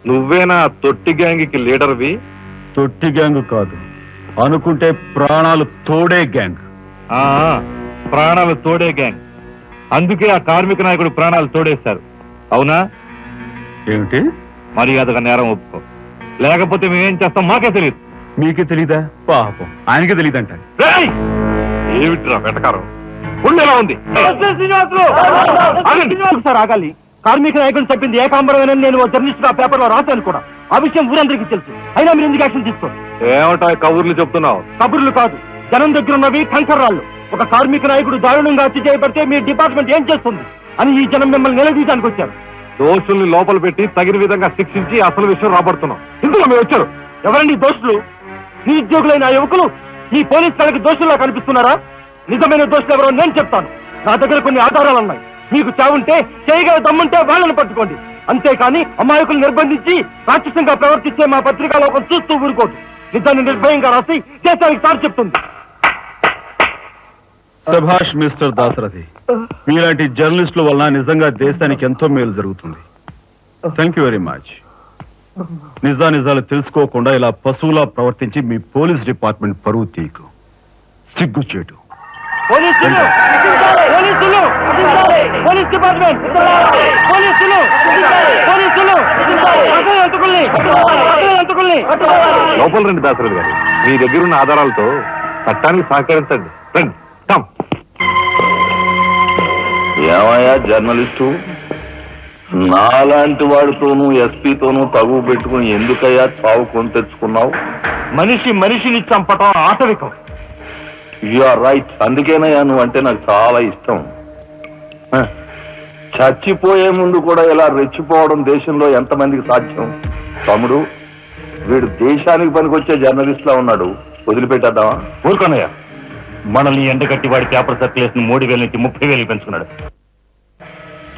నువ్వేనా తొట్టి గ్యాంగ్కి లీడర్వి? తొట్టి గ్యాంగ్ కాదు, అనుకుంటే ప్రాణాలు తోడే గ్యాంగ్. ఆ ప్రాణాలు తోడే గ్యాంగ్. అందుకే ఆ కార్మిక నాయకుడు ప్రాణాలు తోడేశారు. అవునా? ఏమిటి? మర్యాదగా నేరం ఒప్పుకో, లేకపోతే మేమేం చేస్తాం మాకే తెలియదు. మీకే తెలీదా? పాపం ఆయనకే తెలియదంట. ఏమిట్రా వెటకారం? ఉండేలా ఉంది. సార్ ఆగాలి. కార్మిక నాయకుడు చెప్పింది ఏకాంబరమేనని నేను జర్నలిస్ట్ గా పేపర్ లో రాశాను కూడా. ఆ విషయం ఊరందరికీ తెలుసు. అయినా మీరు ఎందుకు యాక్షన్ తీసుకోండి? ఏమిటా కబుర్లు చెప్తున్నావు? కబుర్లు కాదు, జనం దగ్గర ఉన్నవి కంకర్రాళ్ళు. ఒక కార్మిక నాయకుడు దారుణంగా హత్య చేయబడితే మీ డిపార్ట్మెంట్ ఏం చేస్తుంది అని ఈ జనం మిమ్మల్ని నిలదీయడానికి వచ్చారు. దోషుల్ని లోపల పెట్టి తగిన విధంగా శిక్షించి అసలు విషయం రాబడుతున్నాం. ఇందులో మేము వచ్చారు. ఎవరండి దోషులు? నిరుద్యోగులైన ఆ యువకులు ఈ పోలీస్ వాళ్ళకి దోషుల్లా కనిపిస్తున్నారా? నిజమైన దోషులు ఎవరో నేను చెప్తాను. నా దగ్గర కొన్ని ఆధారాలు ఉన్నాయి. మీకు చావుంటే చేయగల దమ్ముంటే వాళ్ళని పట్టుకోండి. అంతేకాని అమాయకులు నిర్బంధించి రాక్షసంగా ప్రవర్తిస్తే మా పత్రికా లోకం చూస్తూ ఊరుకోదు. నిజాన్ని నిర్భయంగా రాసి దేశానికి సార్ చెప్తుంది. సభాష్ మిస్టర్ దాసరథి, మీలాంటి జర్నలిస్టుల వలన నిజంగా దేశానికి ఎంతో మేలు జరుగుతుంది. Thank you very much. నిజాలు తెలుసుకోకుండా ఇలా పశువులా ప్రవర్తించి మీ పోలీస్ డిపార్ట్మెంట్ పరువు తీకు. సిగ్గుచేటు. పోలీసులు, పోలీసులు, పోలీస్ డిపార్ట్మెంట్, పోలీసులు, పోలీసులు, లోపల రండి దాసరథి గారు. మీ దగ్గర ఉన్న ఆధారాలతో చట్టానికి సహకరించండి. రండి. ఏమయ్యా జర్నలిస్టు, నాలాంటి వాడితోనూ ఎస్పీతోనూ తగువ పెట్టుకుని ఎందుకయ్యా చావు కొని తెచ్చుకున్నావు? మనిషిని చంపటం ఆటవికం. You are right. అందుకేనయ్యా నువ్వంటే నాకు చాలా ఇష్టం. చచ్చిపోయే ముందు కూడా ఇలా రెచ్చిపోవడం దేశంలో ఎంతమందికి సాధ్యం? తమ్ముడు, వీడు దేశానికి పనికొచ్చే జర్నలిస్ట్ లా ఉన్నాడు. వదిలిపెట్టేద్దామా? ఊరుకోనయ్యా. మనల్ని ఎండగట్టి వాడి పేపర్ సర్క్యులేషన్ 3,000 నుంచి 30,000 పెంచుకున్నాడు.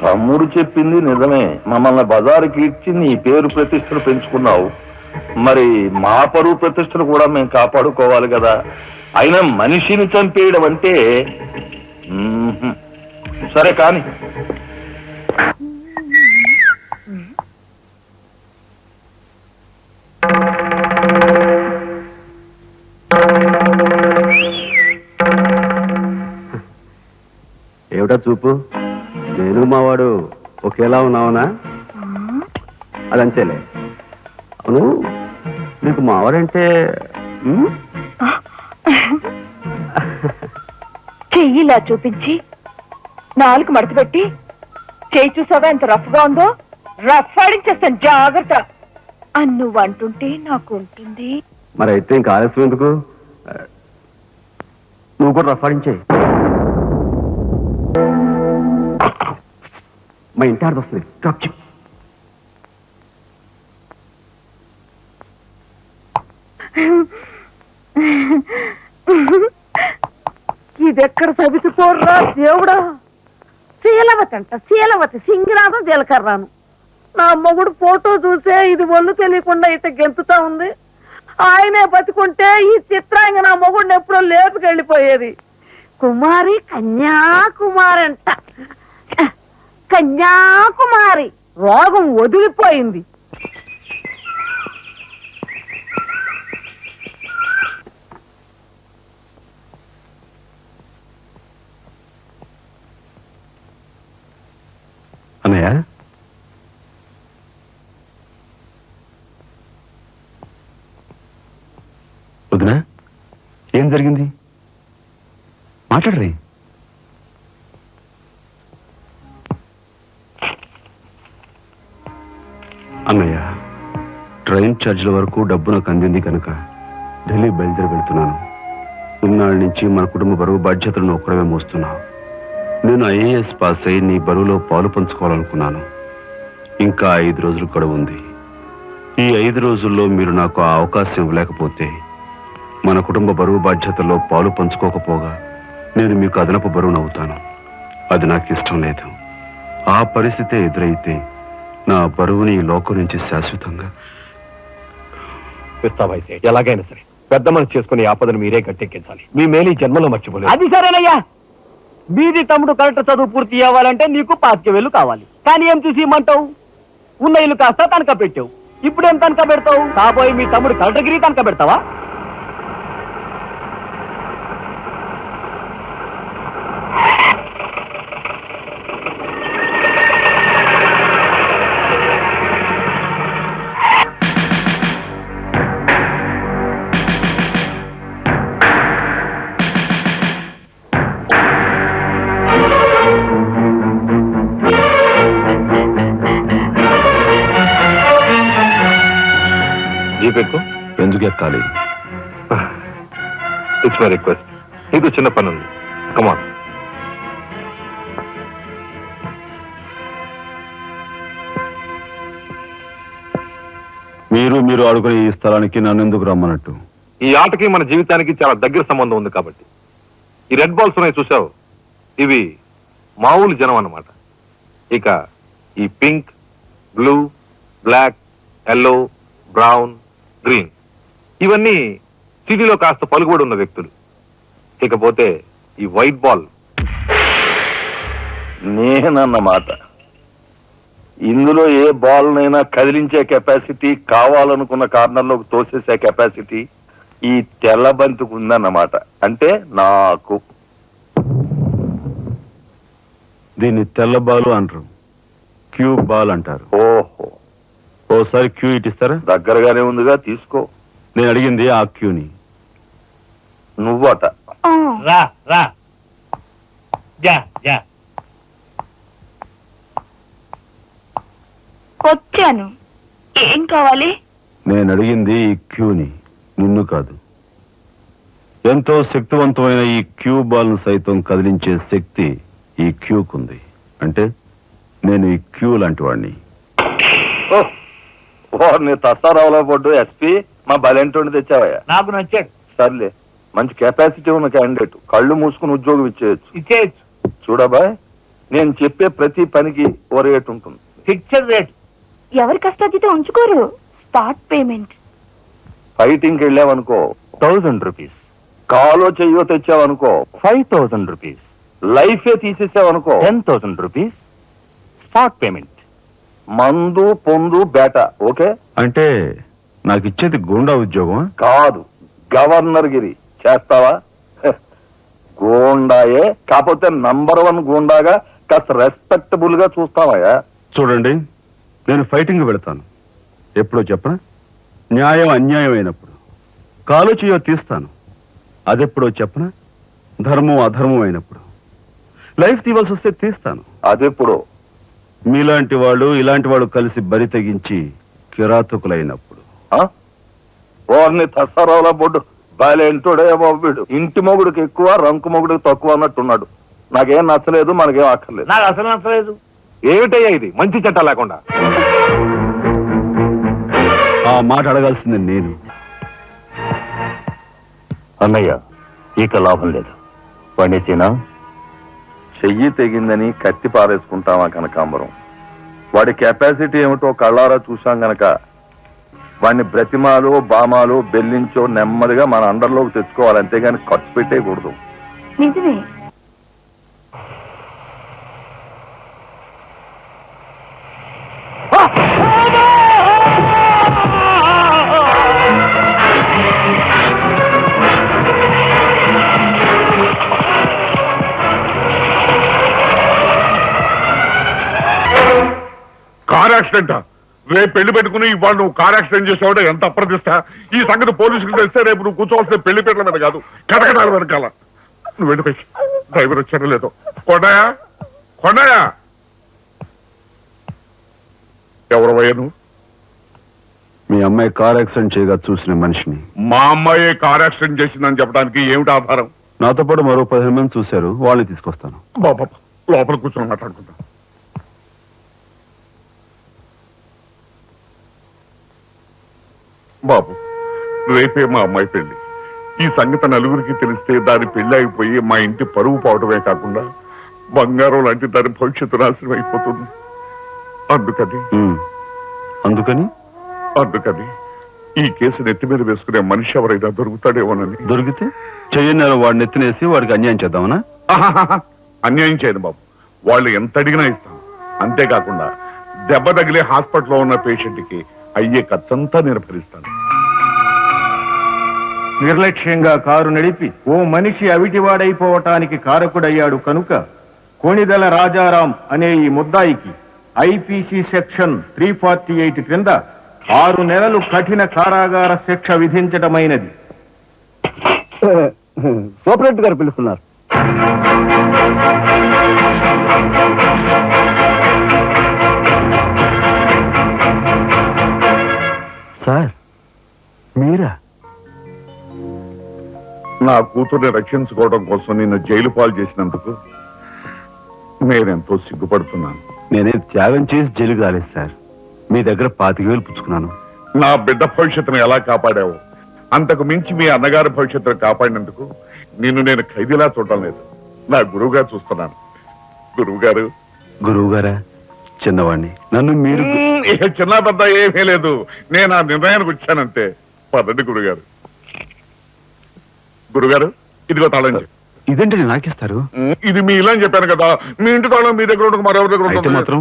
తమ్ముడు చెప్పింది నిజమే. మమ్మల్ని బజారుకి ఇచ్చి నీ పేరు ప్రతిష్టలు పెంచుకున్నావు. మరి మా పరువు ప్రతిష్టలు కూడా మేము కాపాడుకోవాలి కదా. అయినా మనిషిని చంపేయడం అంటే సరే కాని. ఏమిటా చూపు? నేను మావాడు ఒకేలా ఉన్నావునా? అదంతేలే. అవును, నీకు మావాడంటే చెయ్యిలా చూపించి నాలుగు మడత పెట్టి చెయ్యి చూసావా ఎంత రఫ్ గా ఉందో? రఫ్ ఆడించేస్తాను, జాగ్రత్త. నువ్వు అంటుంటే నాకు ఉంటుంది. మరి అయితే ఇంకా ఆలస్యం ఎందుకు? నువ్వు కూడా రఫాడించే. మా ఇంటి ఆడ వస్తుంది. ఇదెక్కడ చదువుకోర్రా దేవుడా? శీలవతి అంట, శీలవతి, సింగినాథం జీలకర్రాను. నా మొగుడు ఫోటో చూసే ఇది ఒళ్ళు తెలియకుండా ఇట గెంతుతా ఉంది. ఆయనే బతుకుంటే ఈ చిత్రాంగ నా మొగుడిని ఎప్పుడో లేపుకెళ్ళిపోయేది. కుమారి, కన్యాకుమారి అంట. కన్యాకుమారి రోగం వదిలిపోయింది. అన్నయ్య, వదినా, ఏం జరిగింది? మాట్లాడరే. అన్నయ్య, ట్రైన్ ఛార్జీల వరకు డబ్బు నాకు అందింది కనుక ఢిల్లీ బయలుదేరి వెళ్తున్నాను. ఇన్నాళ్ళ నుంచి మన కుటుంబ బరువు బాధ్యతలను ఒక్కడమే మోస్తున్నావు. నేను ఐఏఎస్ పాస్ అయి నీ బరువులో పాలు పంచుకోవాలనుకున్నాను. ఇంకా 5 రోజులు గడువు ఉంది. ఈ 5 రోజుల్లో మీరు నాకు ఆ అవకాశం ఇవ్వలేకపోతే మన కుటుంబ బరువు బాధ్యతల్లో పాలు పంచుకోకపోగా నేను మీకు అదనపు బరువునవుతాను. అది నాకు ఇష్టం లేదు. ఆ పరిస్థితే ఎదురైతే నా బరువుని ఈ లోకం నుంచి శాశ్వతంగా ఎలాగైనా సరే పెద్ద మనసు చేసుకుని ఆపదను మీరే గట్టెక్కించాలి. మీ మేలు జన్మలో మర్చిపోలేదు. అది సరేనయ్యా. మీది తమ్ముడు కరెక్ట్ చదువు పూర్తి అవ్వాలంటే నీకు 25,000 కావాలి. కానీ ఏం చూసి ఇమ్మంటావు? ఉన్న ఇల్లు కాస్త తనక పెట్టావు. ఇప్పుడేం తనక పెడతావు? కాబోయే మీ తమ్ముడు కలెక్టర్గిరి తనక పెడతావా? జీపెక్కు. ఎందుకు ఎక్కాలి? It's my request. నీకు చిన్న పని ఉంది. కమాన్. మీరు ఆడుకునే ఈ స్థలానికి నన్ను ఎందుకు రమ్మన్నట్టు? ఈ ఆటకి మన జీవితానికి చాలా దగ్గర సంబంధం ఉంది కాబట్టి. ఈ రెడ్ బాల్స్ ఉన్నాయి చూసావు, ఇవి మామూలు జనం అన్నమాట. ఇక ఈ pink, blue, black, yellow, brown, green ఇవన్నీ సిటీలో కాస్త పలుకుబడి ఉన్న వ్యక్తులు. ఇకపోతే ఈ వైట్ బాల్ నేనన్నమాట. ఇందులో ఏ బాల్ నైనా కదిలించే కెపాసిటీ, కావాలనుకున్న కార్నర్లోకి తోసేసే కెపాసిటీ ఈ తెల్ల బంతికి ఉందన్నమాట. అంటే నాకు. దీన్ని తెల్ల బాలు అంటారు, క్యూ బాల్ అంటారు. ఓహో, ఓసారి క్యూ ఇటిస్తారా? దగ్గరగానే ఉందిగా, తీసుకో. నేను అడిగింది ఆ క్యూని. నువ్వట. రా రా జా జా. వచ్చాను. ఏం కావాలి? నేను అడిగింది ఈ క్యూని, నిన్ను కాదు. ఎంతో శక్తివంతమైన ఈ క్యూ బాల్ సైతం కదిలించే శక్తి ఈ క్యూకుంది. అంటే నేను ఈ క్యూ లాంటి వాడిని. వారిని తసారావులో పడ్డు ఎస్పీ మా బలెంటోని తెచ్చావయ్యా. నాకు నచ్చాడు. సర్లే, మంచి కెపాసిటీ ఉన్న క్యాండిడేట్. కళ్ళు మూసుకుని ఉద్యోగం ఇచ్చేయచ్చు. ఇచ్చేయచ్చు. చూడబాయ్, నేను చెప్పే ప్రతి పనికి ఓ రేట్ ఉంటుంది. Fixed rate. ఎవరి కష్టాతీత ఉంచుకోరు. Spot payment. ఫైటింగ్కి వెళ్ళావనుకో 1000 రూపీస్. కాలో చెయ్యో తెచ్చావనుకో 5000 రూపీస్. లైఫే తీసేసావనుకో 10,000 రూపీస్. Spot payment. మందు పొందు బేట. ఓకే? అంటే నాకు ఇచ్చేది గూండా ఉద్యోగం? కాదు, గవర్నర్ గిరి. చేస్తావా? గూండాయే, కాకపోతే నంబర్ 1 గూండాగా కాస్త రెస్పెక్టబుల్ గా చూస్తావయ్యా. చూడండి, నేను ఫైటింగ్ వెళతాను. ఎప్పుడో చెప్పనా? న్యాయం అన్యాయం అయినప్పుడు. కాలు చేయో తీస్తాను. అదెప్పుడో చెప్పనా? ధర్మం అధర్మం అయినప్పుడు. లైఫ్ తీవాల్సి వస్తే తీస్తాను. అదెప్పుడు? మీలాంటి వాళ్ళు ఇలాంటి వాళ్ళు కలిసి బరి తెగించి కిరాతకులైనప్పుడు. వారిని తసారావుల బొడ్డు బాలేంటోడే బాబు వీడు. ఇంటి మొగుడికి ఎక్కువ, రంకు మొగుడికి తక్కువ అన్నట్టున్నాడు. నాకేం నచ్చలేదు, మనకేం అక్కర్లేదు. నాకు అసలు నచ్చలేదు. ఏమిటయ్యా ఇది మంచి చట్ట లేకుండా? ఆ మాట అడగాల్సింది నేను. అన్నయ్య, ఇక లాభం లేదు. పండేసినా చెయ్యి తెగిందని కత్తి పారేసుకుంటామా కనకాంబరం? వాడి కెపాసిటీ ఏమిటో కళ్ళారా చూసాం గనక వాడిని బ్రతిమాలో బామాలో బెల్లించో నెమ్మదిగా మన అండర్లోకి తెచ్చుకోవాలి, అంతేగాని ఖర్చు పెట్టేయకూడదు. నిజమే. Car accident. రేపు పెళ్లి పెట్టుకుని ఇవాళ నువ్వు కార్ యాక్సిడెంట్ చేసావు. ఎంత అప్రదిష్ట! ఈ సంగతి పోలీసులకు తెలిస్తే రేపు నువ్వు కూర్చోవలసిన పెళ్లి పీటల మీద కాదు, కటకటాల వెనకాల. నువ్వు వెళ్ళిపోయి. డ్రైవర్ వచ్చాడో లేదో. కొండయా, కొండయా, ఎవరవయ్యా నువ్వు? మీ అమ్మాయి కార్ యాక్సిడెంట్ చేయగా చూసిన మనిషిని. మా అమ్మాయి కార్ యాక్సిడెంట్ చేసిందని చెప్పడానికి ఏమిటి ఆధారం? నాతో పాటు మరో 15 మంది చూశారు, వాళ్ళని తీసుకొస్తాను. బాబా, లోపల కూర్చొని మాట్లాడుకుందాం. బాబు, రేపే మా అమ్మాయి పెళ్లి. ఈ సంగతి నలుగురికి తెలిస్తే దాని పెళ్లి అయిపోయి మా ఇంటి పరువు పోవడమే కాకుండా బంగారం లాంటి దాని భవిష్యత్తు నాశనం అయిపోతుంది. అందుకని ఈ కేసు నెత్తి మీద వేసుకునే మనిషి ఎవరైనా దొరుకుతాడేమోనని. దొరికితే చెయ్యని వాడిని ఎత్తినేసి వాడికి అన్యాయం చేద్దామనా? అన్యాయం చేయను బాబు. వాళ్ళు ఎంత అడిగినా ఇస్తాను. అంతేకాకుండా దెబ్బ తగిలే హాస్పిటల్లో ఉన్న పేషెంట్ కి అయ్యే ఖర్చంతా నేను భరిస్తాను. నిర్లక్ష్యంగా కారు నడిపి ఓ మనిషి అవిటివాడైపోవటానికి కారకుడయ్యాడు కనుక కోణిదెల రాజారాం అనే ఈ ముద్దాయికి ఐపీసీ సెక్షన్ 348 క్రింద 6 నెలలు కఠిన కారాగార శిక్ష విధించటమైనది. సూపరింటెండెంట్ గారు పిలుస్తున్నారు. సార్ మీరా? నా కూతుర్ని రక్షించుకోవడం కోసం నిన్ను జైలు పాలు చేసినందుకు నేనెంతో సిగ్గుపడుతున్నాను. నేనే త్యాగం చేసి జైలు కాలేదు సార్. మీ దగ్గర 25,000 పుచ్చుకున్నాను. నా బిడ్డ భవిష్యత్తును ఎలా కాపాడావు, అంతకు మించి మీ అన్నగారి భవిష్యత్తును కాపాడినందుకు నిన్ను నేను ఖైదీలా చూడటం లేదు, నా గురువుగా చూస్తున్నాను. గురువుగారు. గురువు గారా? చిన్నవాణ్ణి. నన్ను మీరు ఇక చిన్న పెద్ద ఏమీ లేదు, నేను ఆ నిర్ణయానికి వచ్చానంటే. పదండి గురుగారు. గురుగారు, ఇదిగో తాళం చెప్పు. ఇదేంటి నాకిస్తారు? ఇది మీ ఇలా అని చెప్పాను కదా, మీ ఇంటి తాళం మీ దగ్గర ఉండక మరెవరి దగ్గర అయితే ఉంటుంది. మాత్రం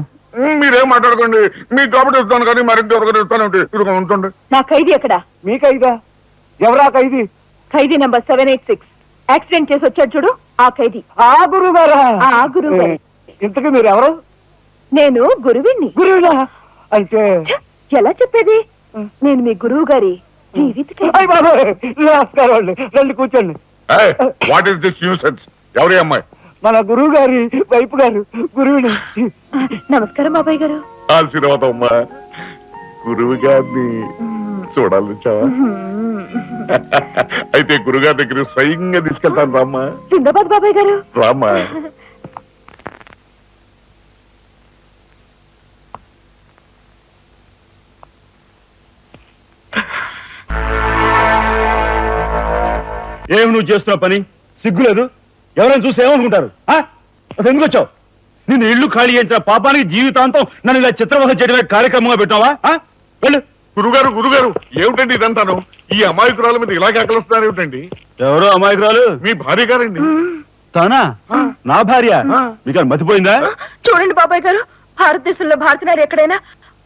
మీరేం మాట్లాడుకోండి, మీకు కాబట్టి ఇస్తాను కానీ మరింటి ఎవరికైనా ఇస్తాను. ఇదిగో ఉంటుంది. నా ఖైదీ ఎక్కడ? మీ ఖైదా? ఎవరా ఖైదీ? ఖైదీ నంబర్ 786. యాక్సిడెంట్ చేసి వచ్చాడు చూడు, ఆ ఖైదీ. ఆ గురువు గారా? ఆ గురువు గారు. ఇంతకీ మీరు ఎవరు? నేను గురువిని. గురువులా? అంటే ఎలా చెప్పేది? నేను మీ గురువు గారి జీవిత ఖైదీ. అయ్య బాబోయ్, నమస్కారం అండి, రండి కూర్చోండి. What is this nuisance? ఎవరి అమ్మాయి? మన గురువు గారి వైపు గారు గురువుని. నమస్కారం బాబాయ్ గారు. ఆశీర్వాదం అమ్మా. గురువు గారిని చూడాలొచ్చావా? అయితే గురుగారి దగ్గర స్వయంగా తీసుకెళ్తాను రామ్మా. జిందాబాద్ బాబాయ్ గారు. రామ్మా. ఏమి నువ్వు చేస్తున్న పని? సిగ్గులేదు? ఎవరైనా చూసి ఏమనుకుంటారు? అసలు ఎందుకు వచ్చావు? నిన్ను ఇల్లు ఖాళీ చేయించిన పాపానికి జీవితాంతం నన్ను ఇలా చిత్రవహ చేయడమే కార్యక్రమంగా పెట్టావా? వెళ్ళు. గురుగారు, గురుగారు, ఏమిటండి ఇదంతాను? ఈ అమాయకురాల మీద ఇలాగే అక్కలుస్తున్నారు ఏమిటండి? ఎవరో అమాయకురాలు? మీ భార్య గారండి. తానా? నా భార్య? మీకు మతిపోయిందా? చూడండి బాబాయ్ గారు, భారతదేశంలో భారతీయులు ఎక్కడైనా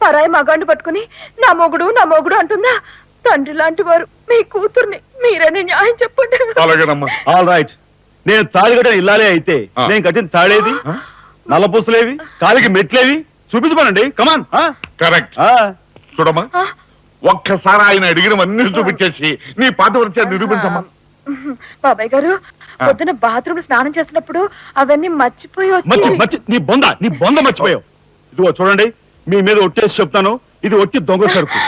పరాయి మగాండు పట్టుకుని నా మొగుడు అంటుందా? తండ్రి లాంటి వారు మీ కూతుర్ని మీరని న్యాయం చెప్పండి. అలాగేనమ్మా. All right. నేను తాళి కట్టిన ఇల్లాలే అయితే నేను కట్టిన తాళేది, నల్లపూసలేవి, కాలికి మెట్లేవి చూపించమనండి. కమాన్. కరెక్ట్. చూడమ్మా, ఒక్కసారి ఆయన అడిగినవన్నీ చూపించేసి నీ పాతివ్రత్యాన్ని నిరూపించమ్మా. బాబాయ్ గారు, పొద్దున బాత్రూమ్ స్నానం చేస్తున్నప్పుడు అవన్నీ మర్చిపోయి నీ బొంద మర్చిపోయావు. ఇదిగో చూడండి, మీ మీద ఒట్టేసి చెప్తాను, ఇది ఒట్టి దొంగ సరుకు.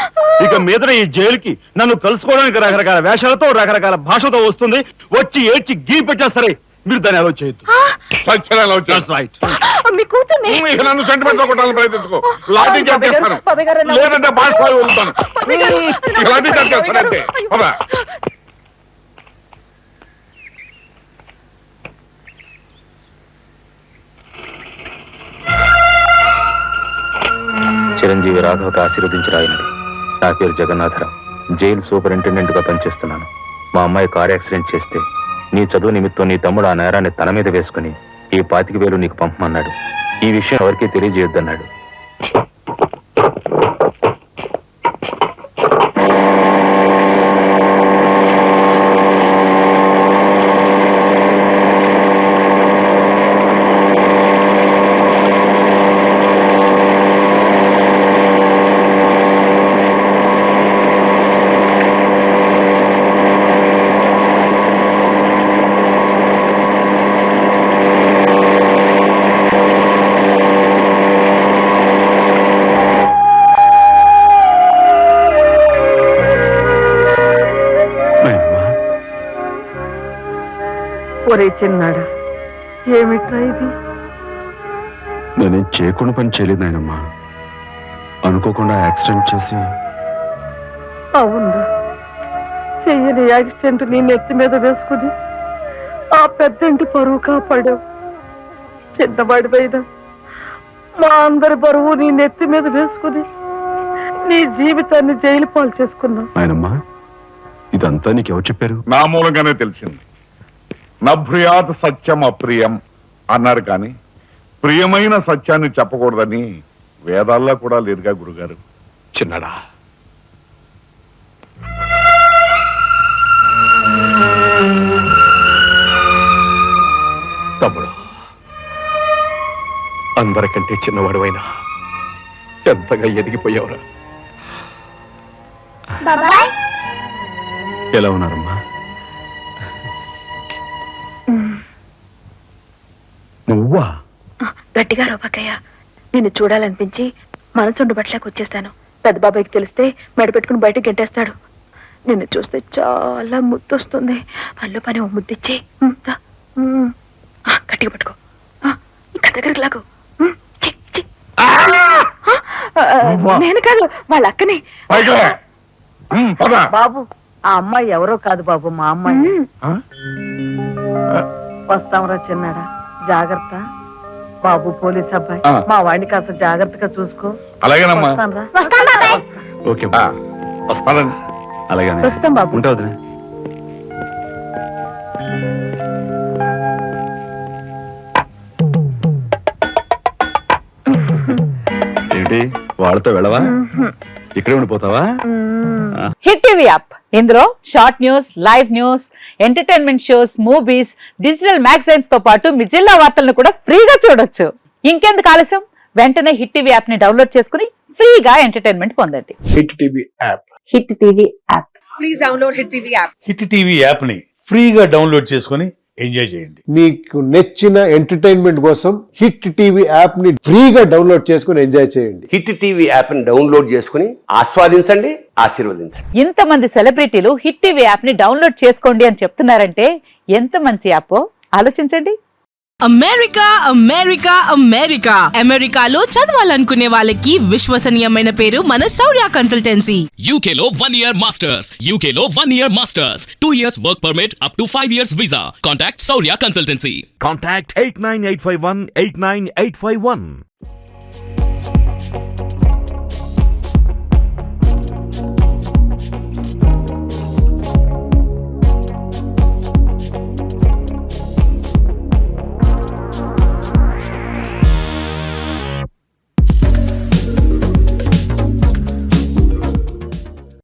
ఇక మీద ఈ జైలుకి నన్ను కలుసుకోవడానికి రకరకాల వేషాలతో రకరకాల భాషతో వస్తుంది. వచ్చి ఏడ్చి గీ పెట్టేస్తారే, మీరు దాన్ని అలో చేయొద్దు. మీ కూతుర్ని ఇక నన్ను సెంటిమెంట్ లో కొట్టాలని ప్రయత్నించుకో. లాఠీ చార్జ్ చేస్తాను, లేదంటే బాష్పాలు వదులుతాను. ఇక లాఠీ చార్జ్ చేస్తానంటే. పద. చిరంజీవి రాఘవకు ఆశీర్వదించరాయినది. నా పేరు జగన్నాథరావు, జైలు సూపరింటెండెంట్ గా పనిచేస్తున్నాను. మా అమ్మాయి కారు యాక్సిడెంట్ చేస్తే నీ చదువు నిమిత్తం నీ తమ్ముడు ఆ నేరాన్ని తన మీద వేసుకుని ఈ 25,000 నీకు పంపమన్నాడు. ఈ విషయం ఎవరికీ తెలియజేయొద్దన్నాడు. ఒరే చిన్నాడా, ఏమిట్రా ఇది? నేనేం చేయకుండా పని చేయలేదు నాయనమ్మా. అనుకోకుండా యాక్సిడెంట్ చేసి. అవును, చెయ్యని యాక్సిడెంట్ నీ నెత్తి మీద వేసుకుని ఆ పెద్దంటి పరువు కాపాడావు. చిన్నవాడి పైన మా అందరి బరువు నీ నెత్తి మీద వేసుకుని నీ జీవితాన్ని జైలు పాలు చేసుకున్నావు. నాయనమ్మా, ఇదంతా నీకెవరు చెప్పారు? నా మూలంగానే తెలిసింది. నభ్రియాత్ సత్యం అప్రియం అన్నారు, కానీ ప్రియమైన సత్యాన్ని చెప్పకూడదని వేదాల్లో కూడా లేదుగా గురుగారు. చిన్నడా, తమ్ముడు, అందరికంటే చిన్నవాడువైనా ఎంతగా ఎదిగిపోయావురా. ఎలా ఉన్నారమ్మా? నువ్వా? గట్టిగా రోపకయ్య, నిన్ను చూడాలనిపించి మనసుండు బట్లకి వచ్చేస్తాను. పెద్ద బాబాయ్కి తెలిస్తే మెడ పెట్టుకుని బయటకు గెంటేస్తాడు. నిన్ను చూస్తే చాలా ముద్దొస్తుంది. పనిలో పని ఓ ముద్దిచ్చి గట్టిగా పట్టుకో. ఇంకా దగ్గరికి లాగు. చి, చి. నేను కాదు, వాళ్ళ అక్కని. బాబు, ఆ అమ్మాయి ఎవరో కాదు బాబు, మా అమ్మాయి. వస్తాంరా చిన్నాడా, జాగ్రత్త. బాబు పోలీస్ అబ్బాయి, మా వాడిని కాస్త జాగ్రత్తగా చూసుకో. అలాగేనమ్మా. వస్తానురా. ఓకే వస్తానండి. అలాగే వస్తాం బాబు. ఉంటా వదినా. ఏంటి వాళ్ళతో వెళ్ళవా? ఇక్కడే ఉండిపోతావా? హిట్ టీవీ యాప్, ఇందులో short news, live news, entertainment shows, movies, digital magazines తో పాటు మీ జిల్లా వార్తలను కూడా ఫ్రీగా చూడొచ్చు. ఇంకెందుకు ఆలస్యం, వెంటనే హిట్ టీవీ యాప్ ని డౌన్లోడ్ చేసుకుని ఫ్రీగా ఎంటర్టైన్మెంట్ పొందండి. Hit TV app. Hit TV app. Please download hit TV app. Hit TV app ని ఫ్రీగా డౌన్లోడ్ చేసుకుని ఎంజాయ్ చేయండి. మీకు నచ్చిన ఎంటర్టైన్మెంట్ కోసం హిట్ టీవీ యాప్ ని ఫ్రీగా డౌన్లోడ్ చేసుకుని ఎంజాయ్ చేయండి. హిట్ టీవీ యాప్ ని డౌన్లోడ్ చేసుకుని ఆస్వాదించండి, ఆశీర్వదించండి. ఇంతమంది సెలబ్రిటీలు హిట్ టీవీ యాప్ ని డౌన్లోడ్ చేసుకోండి అని చెప్తున్నారంటే ఎంత మంచి యాప్ ఆలోచించండి. అమెరికా అమెరికా అమెరికా అమెరికాలో చదవాలనుకునే వాళ్ళకి విశ్వసనీయమైన పేరు మన శౌర్య కన్సల్టెన్సీ. UK లో 1 year masters, UK లో 1 year masters, 2 years work permit up to 5 years visa. Contact Saurya Consultancy. Contact 89851 89851.